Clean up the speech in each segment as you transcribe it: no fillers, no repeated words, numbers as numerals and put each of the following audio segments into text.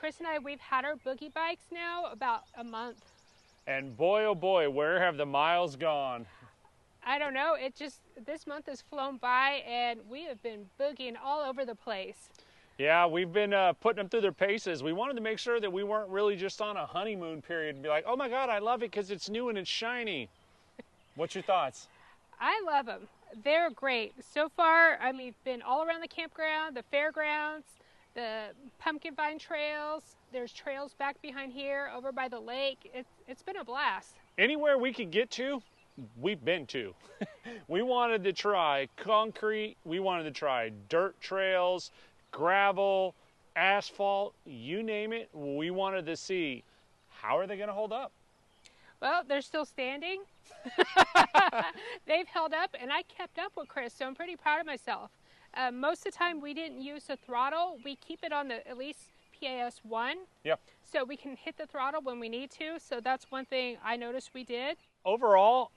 Chris and I, we've had our Boogie Bikes now about a month. And boy, oh boy, where have the miles gone? I don't know. This month has flown by and we have been boogieing all over the place. Yeah, we've been putting them through their paces. We wanted to make sure that we weren't really just on a honeymoon period and be like, oh my God, I love it because it's new and it's shiny. What's your thoughts? I love them. They're great. So far, I mean, been all around the campground, the fairgrounds, the pumpkin vine trails. There's trails back behind here over by the lake. It's been a blast. Anywhere we could get to, we've been to. We wanted to try concrete. We wanted to try dirt trails, gravel, asphalt, you name it. We wanted to see how are they going to hold up. Well, they're still standing. They've held up, and I kept up with Chris, so I'm pretty proud of myself. Most of the time, we didn't use the throttle. We keep it on the at least PAS 1. Yep. So we can hit the throttle when we need to. So that's one thing I noticed we did. Overall,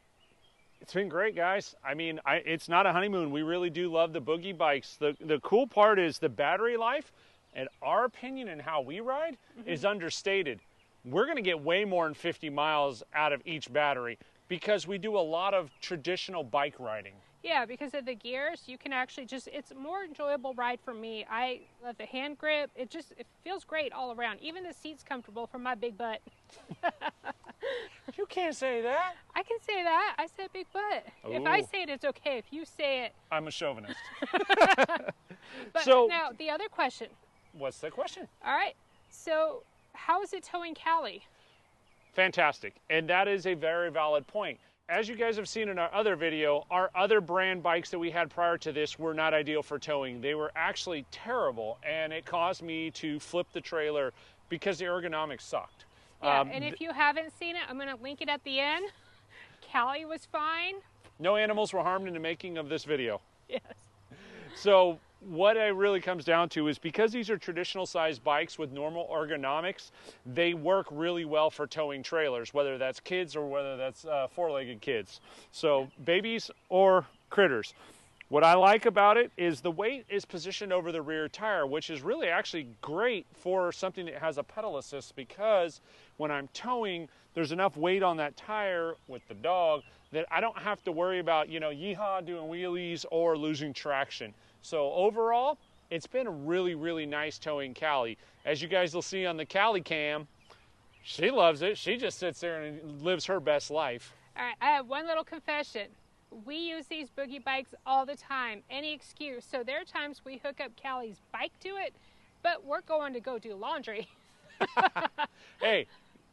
it's been great, guys. I mean, it's not a honeymoon. We really do love the Boogie Bikes. The cool part is the battery life, and our opinion and how we ride is understated. We're going to get way more than 50 miles out of each battery because we do a lot of traditional bike riding. Yeah, because of the gears, you can actually it's a more enjoyable ride for me. I love the hand grip. It feels great all around. Even the seat's comfortable for my big butt. You can't say that. I can say that. I said big butt. Ooh. If I say it, it's okay. If you say it. I'm a chauvinist. But so, now, the other question. What's the question? All right. So, how is it towing Cali? Fantastic. And that is a very valid point. As you guys have seen in our other video, our other brand bikes that we had prior to this were not ideal for towing. They were actually terrible, and it caused me to flip the trailer because the ergonomics sucked. Yeah, and if you haven't seen it, I'm going to link it at the end. Cali was fine. No animals were harmed in the making of this video. Yes. So what it really comes down to is because these are traditional sized bikes with normal ergonomics, they work really well for towing trailers, whether that's kids or whether that's four-legged kids. So babies or critters. What I like about it is the weight is positioned over the rear tire, which is really actually great for something that has a pedal assist because when I'm towing, there's enough weight on that tire with the dog that I don't have to worry about, yeehaw, doing wheelies or losing traction. So overall, it's been really, really nice towing Cali. As you guys will see on the Cali cam, she loves it. She just sits there and lives her best life. All right, I have one little confession. We use these Boogie Bikes all the time, any excuse. So there are times we hook up Cali's bike to it, but we're going to go do laundry. Hey,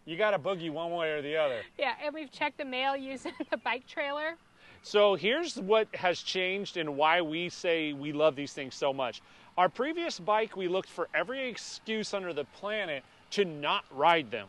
you got to boogie one way or the other. Yeah, and we've checked the mail using the bike trailer. So here's what has changed and why we say we love these things so much. Our previous bike, we looked for every excuse under the planet to not ride them.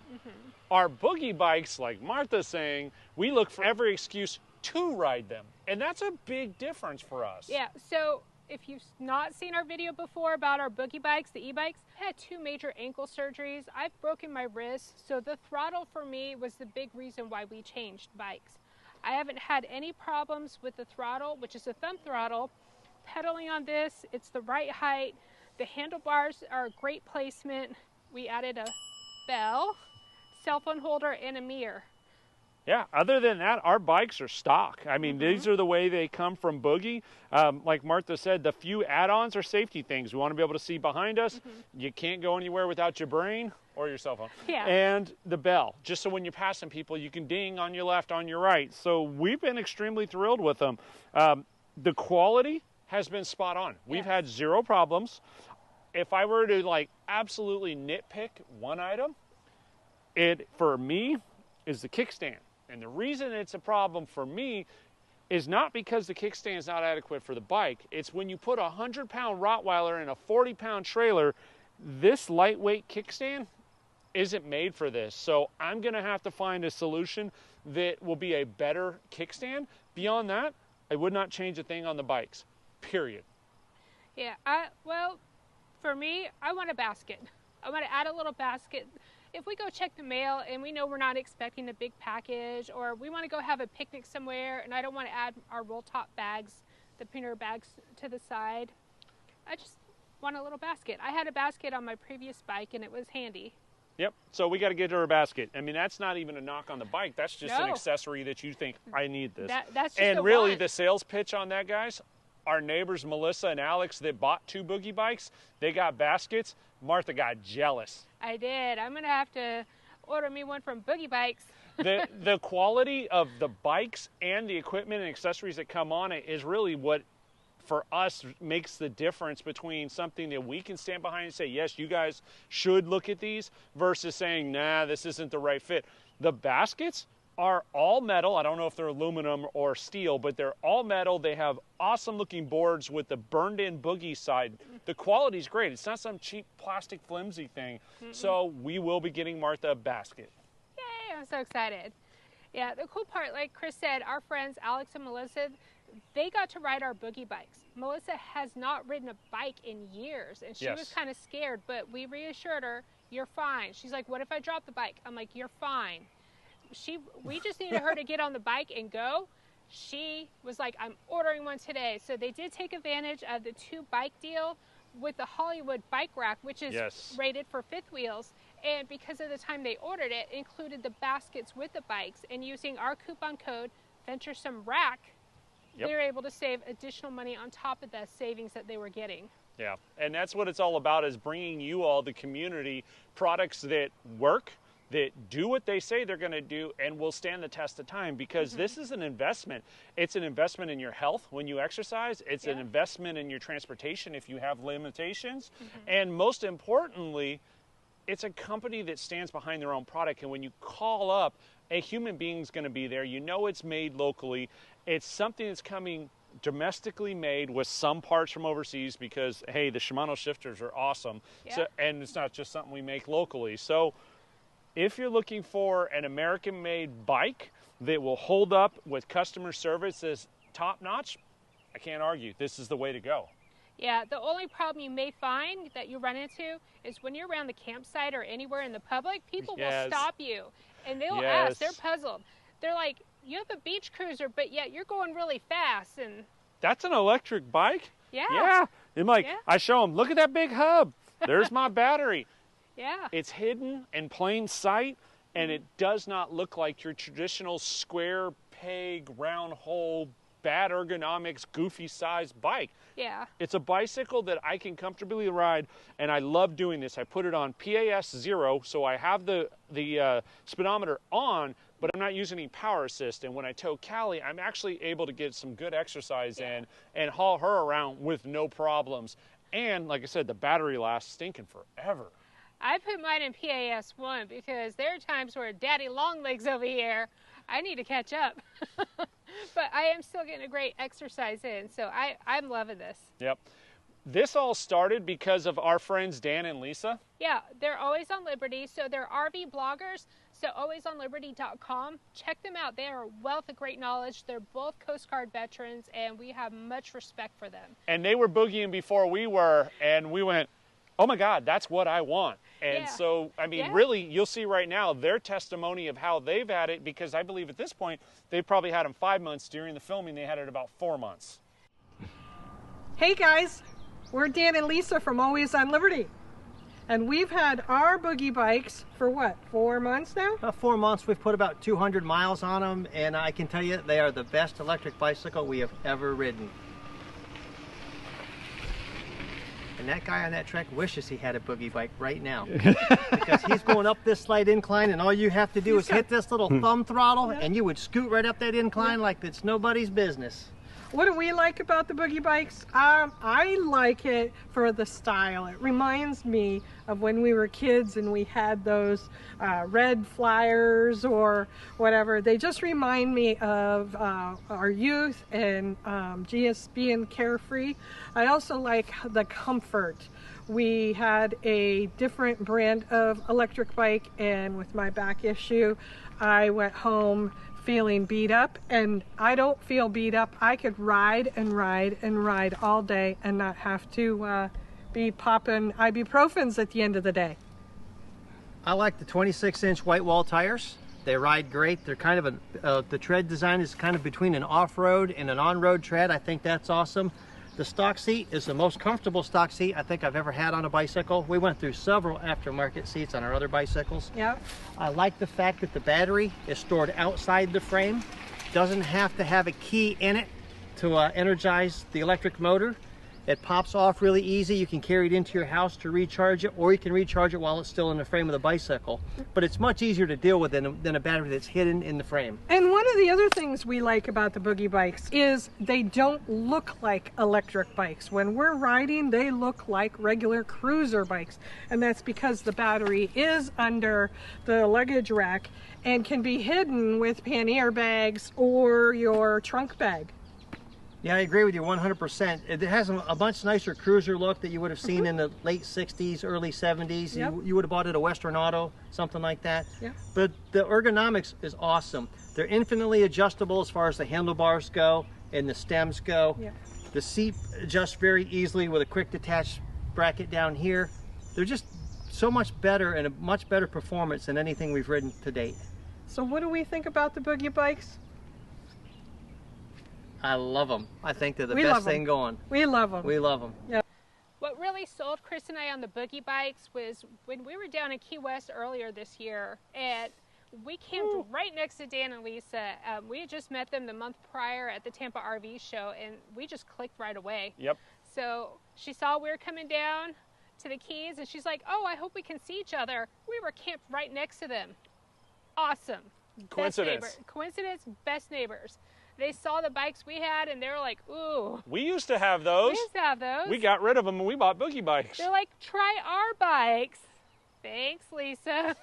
Our Boogie Bikes, like Martha's saying, we look for every excuse to ride them. And that's a big difference for us. Yeah, so if you've not seen our video before about our Boogie Bikes, the e-bikes, I had 2 major ankle surgeries. I've broken my wrist, so the throttle for me was the big reason why we changed bikes. I haven't had any problems with the throttle, which is a thumb throttle. Pedaling on this, it's the right height. The handlebars are a great placement. We added a bell, cell phone holder, and a mirror. Yeah, other than that, our bikes are stock. I mean, these are the way they come from Boogie. Like Martha said, the few add-ons are safety things. We want to be able to see behind us. You can't go anywhere without your brain or your cell phone. Yeah. And the bell, just so when you're passing people, you can ding on your left, on your right. So we've been extremely thrilled with them. The quality has been spot on. We've had 0 problems. If I were to absolutely nitpick one item, it, for me, is the kickstand. And the reason it's a problem for me is not because the kickstand is not adequate for the bike. It's when you put a 100-pound Rottweiler in a 40-pound trailer, this lightweight kickstand isn't made for this. So I'm going to have to find a solution that will be a better kickstand. Beyond that, I would not change a thing on the bikes, period. Yeah, well, for me, I want a basket. I want to add a little basket. If we go check the mail and we know we're not expecting a big package, or we want to go have a picnic somewhere and I don't want to add our roll top bags, the pinner bags to the side, I just want a little basket. I had a basket on my previous bike and it was handy. Yep. So we got to get her a basket. I mean, that's not even a knock on the bike. That's just an accessory that you think, I need this. That's just and really, the sales pitch on that, guys, our neighbors Melissa and Alex that bought 2 Boogie Bikes, they got baskets. Martha got jealous. I did. I'm going to have to order me one from Boogie Bikes. The quality of the bikes and the equipment and accessories that come on it is really what, for us, makes the difference between something that we can stand behind and say, yes, you guys should look at these, versus saying, nah, this isn't the right fit. The baskets are all metal. I don't know if they're aluminum or steel, but they're all metal. They have awesome looking boards with the burned in Boogie side. The quality's great. It's not some cheap plastic flimsy thing. So we will be getting Martha a basket. Yay, I'm so excited. Yeah, the cool part, like Chris said, our friends Alex and Melissa, they got to ride our Boogie Bikes. Melissa has not ridden a bike in years, and she was kind of scared, but we reassured her, you're fine. She's like, what if I drop the bike? I'm like, you're fine. We just needed her to get on the bike and go. She was like, I'm ordering one today. So they did take advantage of the 2 bike deal with the Hollywood bike rack, which is rated for 5th wheels. And because of the time they ordered it, included the baskets with the bikes. And using our coupon code, Venturesome Rack, they were able to save additional money on top of the savings that they were getting. Yeah, and that's what it's all about, is bringing you all, the community, products that work, that do what they say they're going to do, and will stand the test of time, because this is an investment. It's an investment in your health when you exercise. It's an investment in your transportation if you have limitations. And most importantly, it's a company that stands behind their own product. And when you call up, a human being's going to be there. You know it's made locally. It's something that's coming domestically made with some parts from overseas, because, hey, the Shimano shifters are awesome. So, and it's not just something we make locally. So if you're looking for an American-made bike that will hold up with customer service as top-notch, I can't argue. This is the way to go. Yeah, the only problem you may find that you run into is when you're around the campsite or anywhere in the public, people will stop you, and they'll ask. They're puzzled. They're like, you have a beach cruiser, but yet you're going really fast. And that's an electric bike? Yeah. Yeah. I'm like, I show them, look at that big hub. There's my battery. Yeah. It's hidden in plain sight, and it does not look like your traditional square peg, round hole, bad ergonomics, goofy sized bike. Yeah. It's a bicycle that I can comfortably ride, and I love doing this. I put it on PAS 0, so I have the speedometer on, but I'm not using any power assist. And when I tow Callie, I'm actually able to get some good exercise in and haul her around with no problems. And like I said, the battery lasts stinking forever. I put mine in PAS 1 because there are times where Daddy Longlegs over here, I need to catch up. But I am still getting a great exercise in, so I'm loving this. Yep. This all started because of our friends Dan and Lisa. Yeah, they're Always on Liberty, so they're RV bloggers, so alwaysonliberty.com. Check them out. They are a wealth of great knowledge. They're both Coast Guard veterans, and we have much respect for them. And they were boogieing before we were, and we went, oh my God, that's what I want. And so, I mean, really, you'll see right now their testimony of how they've had it, because I believe at this point, they've probably had them 5 months. During the filming, they had it about 4 months. Hey guys, we're Dan and Lisa from Always on Liberty. And we've had our Boogie Bikes for what, 4 months now? 4 months. We've put about 200 miles on them, and I can tell you they are the best electric bicycle we have ever ridden. And that guy on that track wishes he had a Boogie Bike right now. Because he's going up this slight incline, and all you have to do is hit this little thumb throttle, and you would scoot right up that incline like it's nobody's business. What do we like about the Boogie Bikes? I like it for the style. It reminds me of when we were kids and we had those red Flyers or whatever. They just remind me of our youth and just being carefree. I also like the comfort. We had a different brand of electric bike, and with my back issue, I went home feeling beat up, and I don't feel beat up. I could ride and ride and ride all day and not have to be popping ibuprofens at the end of the day. I like the 26-inch white wall tires. They ride great. They're kind of the tread design is kind of between an off-road and an on-road tread. I think that's awesome. The stock seat is the most comfortable stock seat I think I've ever had on a bicycle. We went through several aftermarket seats on our other bicycles. Yep. I like the fact that the battery is stored outside the frame. Doesn't have to have a key in it to energize the electric motor. It pops off really easy. You can carry it into your house to recharge it, or you can recharge it while it's still in the frame of the bicycle. But it's much easier to deal with than a battery that's hidden in the frame. And one of the other things we like about the Boogie Bikes is they don't look like electric bikes. When we're riding, they look like regular cruiser bikes. And that's because the battery is under the luggage rack and can be hidden with pannier bags or your trunk bag. Yeah, I agree with you 100%. It has a much nicer cruiser look that you would have seen in the late 60s, early 70s. Yep. You would have bought it at a Western Auto, something like that. Yep. But the ergonomics is awesome. They're infinitely adjustable as far as the handlebars go and the stems go. Yep. The seat adjusts very easily with a quick detach bracket down here. They're just so much better and a much better performance than anything we've ridden to date. So what do we think about the Boogie Bikes? I love them. I think they're the We best love 'em. thing going. We love them. We love them. Yeah. What really sold Chris and I on the Boogie Bikes was when we were down in Key West earlier this year, and we camped right next to Dan and Lisa. We had just met them the month prior at the Tampa RV show, and we just clicked right away. Yep. So she saw we were coming down to the Keys, and she's like, "Oh, I hope we can see each other." We were camped right next to them. Awesome. Coincidence. Best neighbor. Coincidence, best neighbors. They saw the bikes we had, and they were like, "Ooh." We used to have those. We used to have those. We got rid of them and we bought Boogie Bikes. They're like, "Try our bikes." Thanks, Lisa.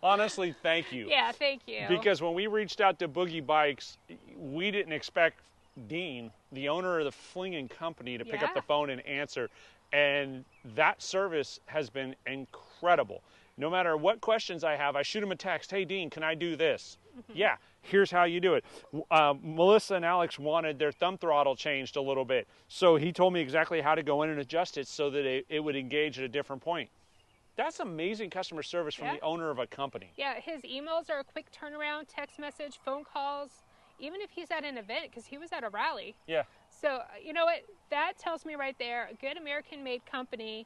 Honestly, thank you. Yeah, thank you. Because when we reached out to Boogie Bikes, we didn't expect Dean, the owner of the Flinging Company, to pick up the phone and answer. And that service has been incredible. No matter what questions I have, I shoot him a text. "Hey, Dean, can I do this?" "Yeah, here's how you do it." Melissa and Alex wanted their thumb throttle changed a little bit. So he told me exactly how to go in and adjust it so that it would engage at a different point. That's amazing customer service from the owner of a company. Yeah, his emails are a quick turnaround, text message, phone calls, even if he's at an event, because he was at a rally. Yeah. So, you know what? That tells me right there, a good American-made company,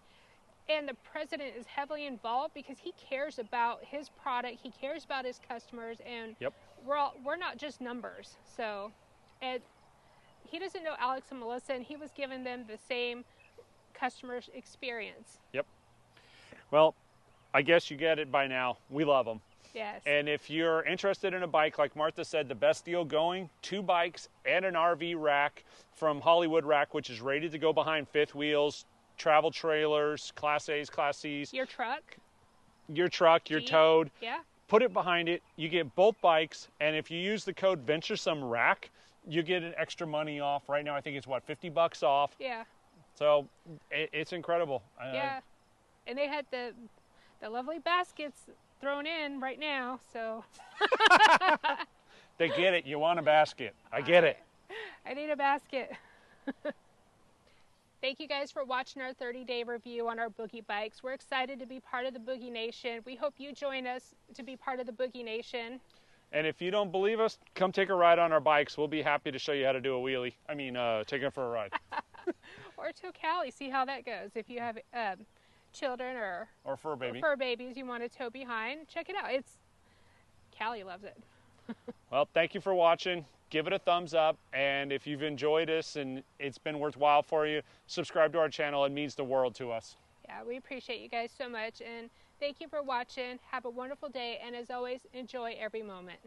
and the president is heavily involved because he cares about his product, he cares about his customers, and we're not just numbers. So, and he doesn't know Alex and Melissa, and he was giving them the same customer experience. Yep. Well, I guess you get it by now. We love them. Yes. And if you're interested in a bike, like Martha said, the best deal going, 2 bikes and an RV rack from Hollywood Rack, which is rated to go behind fifth wheels, travel trailers, Class A's, Class C's. Your truck, your Jeep. towed. Yeah. Put it behind it. You get both bikes, and if you use the code Venturesome Rack, you get an extra money off. Right now, I think it's what, $50 off. Yeah. So it's incredible. Yeah. And they had the lovely baskets thrown in right now, so. They get it. You want a basket. I get it. I need a basket. Thank you guys for watching our 30-day review on our Boogie Bikes. We're excited to be part of the Boogie Nation. We hope you join us to be part of the Boogie Nation. And if you don't believe us, come take a ride on our bikes. We'll be happy to show you how to do a wheelie. I mean, take it for a ride. Or to Cali, see how that goes. If you have children or fur baby. Fur babies you want to tow behind, check it out. Callie loves it. Well, thank you for watching. Give it a thumbs up, and if you've enjoyed us and it's been worthwhile for you, subscribe to our channel. It means the world to us. Yeah, we appreciate you guys so much, and thank you for watching. Have a wonderful day, and as always, enjoy every moment.